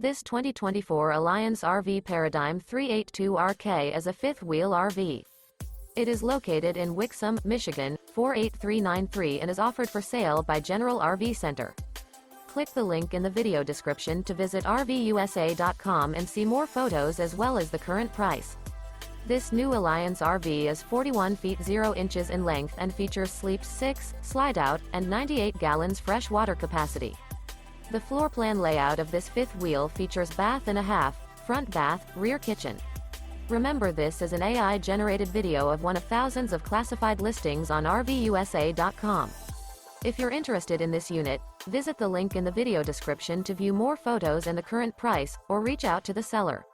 This 2024 Alliance RV Paradigm 382RK is a fifth-wheel RV. It is located in Wixom, Michigan, 48393 and is offered for sale by General RV Center. Click the link in the video description to visit RVUSA.com and see more photos as well as the current price. This new Alliance RV is 41 feet 0 inches in length and features sleep 6, Slideout, and 98 gallons fresh water capacity. The floor plan layout of this fifth wheel features bath and a half, front bath, rear kitchen. Remember, this is an AI-generated video of one of thousands of classified listings on RVUSA.com. If you're interested in this unit, visit the link in the video description to view more photos and the current price, or reach out to the seller.